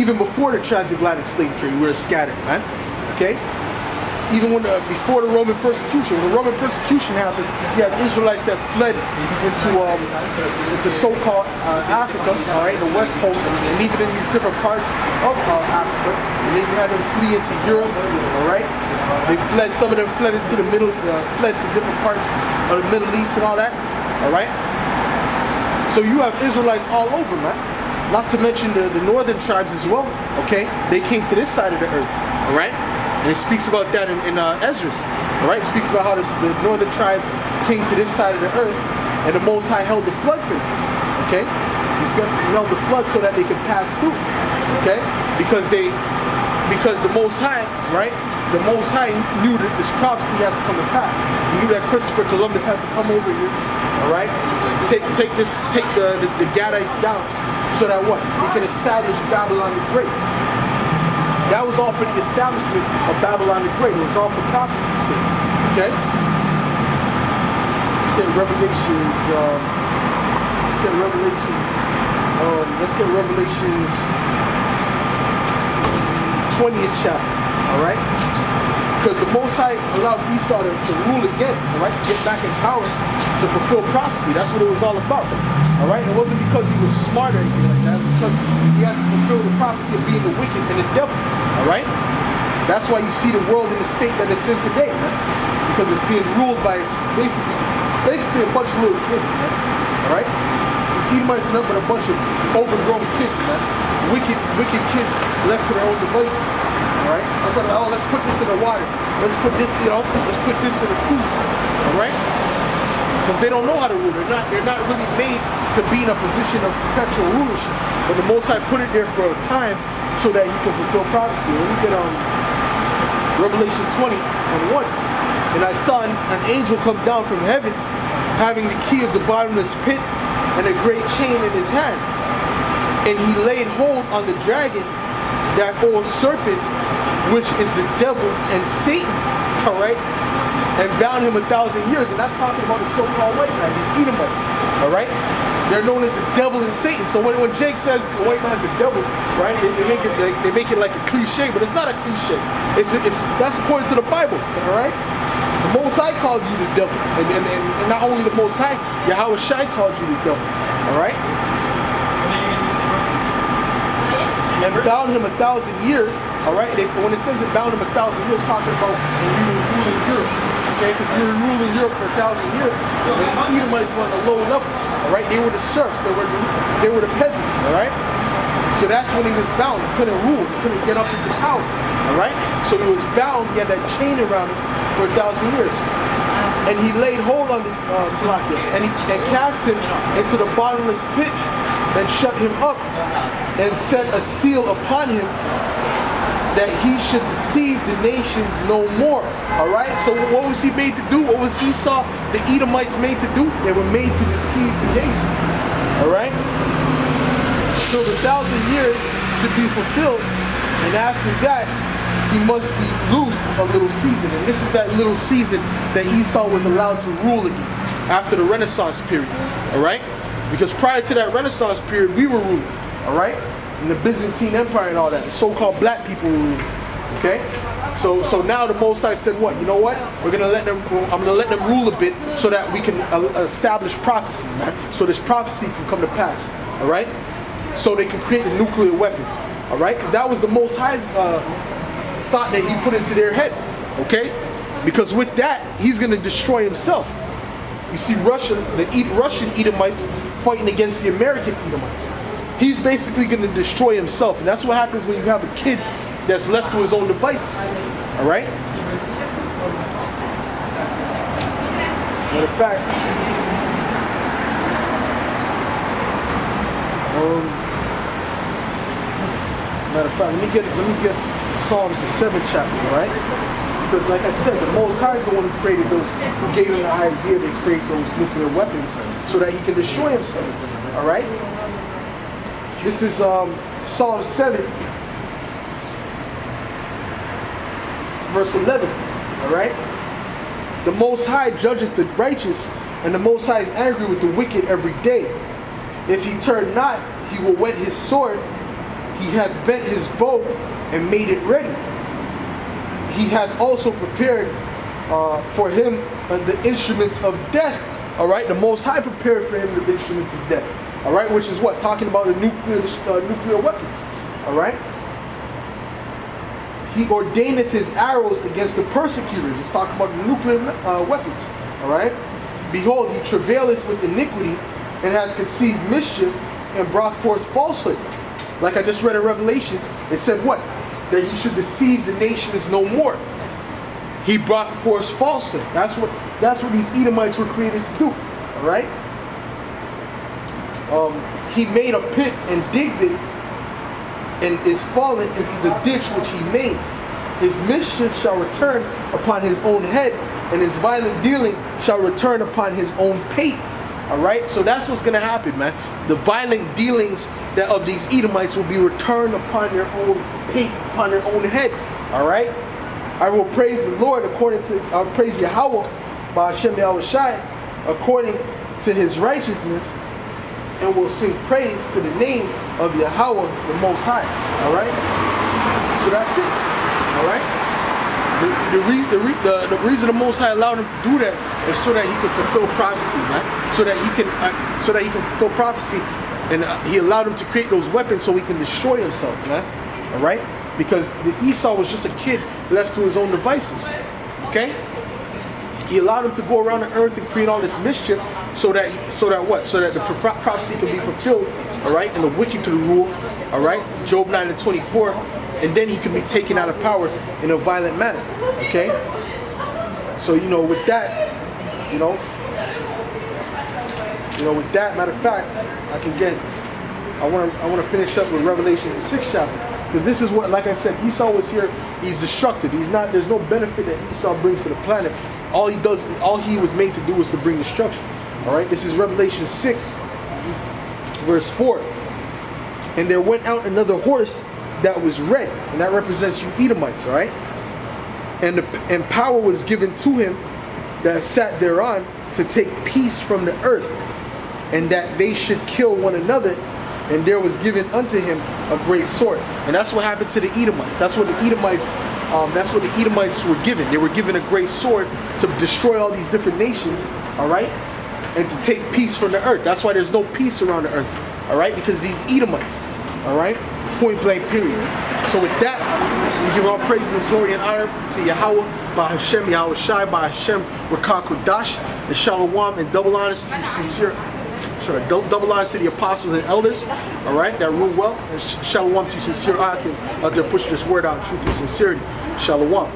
even before the transatlantic slave trade, we were scattered, man. Okay? Even when before the Roman persecution. When the Roman persecution happened, you have Israelites that fled into so-called Africa, all right, the West Coast, and even in these different parts of Africa. And then you had them flee into Europe, all right. They fled. Some of them fled into the fled to different parts of the Middle East and all that, all right. So you have Israelites all over, man. Not to mention the northern tribes as well. Okay, they came to this side of the earth, all right. And it speaks about that in Esdras, all right? It speaks about how the northern tribes came to this side of the earth, and the Most High held the flood for them, okay? He held the flood so that they could pass through, okay? Because the Most High, right? The Most High knew that this prophecy had to come to pass. He knew that Christopher Columbus had to come over here, all right? Take the Gadites down, so that what? He can establish Babylon the Great. That was all for the establishment of Babylon the Great. It was all for prophecy's sake. Okay? Let's get Revelations. Let's get Revelations 20th chapter. Alright? Because the Most High allowed Esau to rule again, alright? To get back in power, to fulfill prophecy. That's what it was all about. Alright? It wasn't because he was smart or anything like that. It was because he had to fulfill the prophecy of being the wicked and the devil. Alright? That's why you see the world in the state that it's in today, man. Because it's being ruled by basically a bunch of little kids, man. Alright? These Edomites are nothing but a bunch of overgrown kids, man. Wicked kids left to their own devices. Alright? That's like, oh, let's put this in the water. Let's put this, let's put this in the food. Alright? Because they don't know how to rule. They're not really made to be in a position of perpetual rulership. But the Most High put it there for a time so that he can fulfill prophecy. When we get on Revelation 20 and 1, and I saw an angel come down from heaven, having the key of the bottomless pit and a great chain in his hand. And he laid hold on the dragon, that old serpent, which is the devil and Satan, all right, and bound him 1,000 years. And that's talking about the so-called white man, these Edomites, all right? They're known as the devil and Satan. So when Jake says the white man's the devil, right, they make it like a cliche, but it's not a cliche. That's according to the Bible, all right? The Most High called you the devil. And not only the Most High, Yahweh Shai called you the devil, all right? And bound him 1,000 years, all right? When it says it bound him 1,000 years, talking about when we were ruling Europe, okay? Because we were ruling Europe for 1,000 years, and these Edomites were on a low level, all right? They were the serfs, they were the peasants, all right? So that's when he was bound. He couldn't rule, he couldn't get up into power, all right? So he was bound, he had that chain around him for 1,000 years. And he laid hold on the Salakia, and cast him into the bottomless pit, and shut him up, and set a seal upon him, that he should deceive the nations no more. Alright? So what was he made to do? What was Esau, the Edomites, made to do? They were made to deceive the nations. Alright? So the 1,000 years should be fulfilled, and after that, he must be loosed a little season. And this is that little season that Esau was allowed to rule again, after the Renaissance period. Alright? Because prior to that Renaissance period, we were ruling, all right? In the Byzantine Empire and all that, the so-called black people were ruling, okay? So now the Most High said, what? You know what? I'm gonna let them rule a bit so that we can establish prophecy, man. So this prophecy can come to pass, all right? So they can create a nuclear weapon, all right? Because that was the Most High's thought that he put into their head, okay? Because with that, he's gonna destroy himself. You see the Russian Edomites fighting against the American Edomites. He's basically going to destroy himself. And that's what happens when you have a kid that's left to his own devices. Alright? Matter of fact, let me get Psalms the 7th chapter, alright? Because like I said, the Most High is the one who created those, who gave him the idea to create those nuclear weapons so that he can destroy himself. Alright? This is Psalm 7, verse 11. Alright? The Most High judgeth the righteous, and the Most High is angry with the wicked every day. If he turn not, he will whet his sword. he hath bent his bow and made it ready. He hath also prepared for him the instruments of death. All right, the Most High prepared for him the instruments of death. All right, which is what? Talking about the nuclear weapons. All right. He ordaineth his arrows against the persecutors. It's talking about the nuclear weapons. All right. Behold, he travaileth with iniquity, and hath conceived mischief, and brought forth falsehood. Like I just read in Revelations, it said what? That he should deceive the nations no more. He brought forth falsehood. That's what these Edomites were created to do. All right. He made a pit and digged it, and is fallen into the ditch which he made. His mischief shall return upon his own head, and his violent dealing shall return upon his own pate. All right, so that's what's gonna happen, man. The violent dealings of these Edomites will be returned upon their own pate, upon their own head. All right, I will praise the Lord according to I'll praise Yahweh by Hashem Yahushai according to his righteousness, and will sing praise to the name of Yahweh the Most High. All right, so that's it. All right. The reason the Most High allowed him to do that is so that he can fulfill prophecy, man. So that he can fulfill prophecy, and he allowed him to create those weapons so he can destroy himself, man. All right, because the Esau was just a kid left to his own devices. Okay, he allowed him to go around the earth and create all this mischief, so that the prophecy can be fulfilled. All right, and the wicked to rule. All right, Job 9:24. And then he can be taken out of power in a violent manner. Okay? So, with that, with that, matter of fact, I want to finish up with Revelation, the 6th chapter. Because this is what, like I said, Esau was here, he's destructive. There's no benefit that Esau brings to the planet. All he was made to do was to bring destruction. All right? This is Revelation 6, verse 4. And there went out another horse that was red, and that represents you Edomites, all right? And power was given to him that sat thereon to take peace from the earth, and that they should kill one another, and there was given unto him a great sword. And that's what happened to the Edomites. That's what the Edomites were given. They were given a great sword to destroy all these different nations, all right? And to take peace from the earth. That's why there's no peace around the earth, all right? Because these Edomites, all right? Point blank, period. So with that, we give all praises and glory and honor to Yahweh, by Hashem Yahushai, by Hashem Rakah Kodash, and Shalom, and double honors to double honors to the apostles and elders, all right, that rule well, and Shalom to sincere Akim out there pushing this word out in truth and sincerity. Shalom.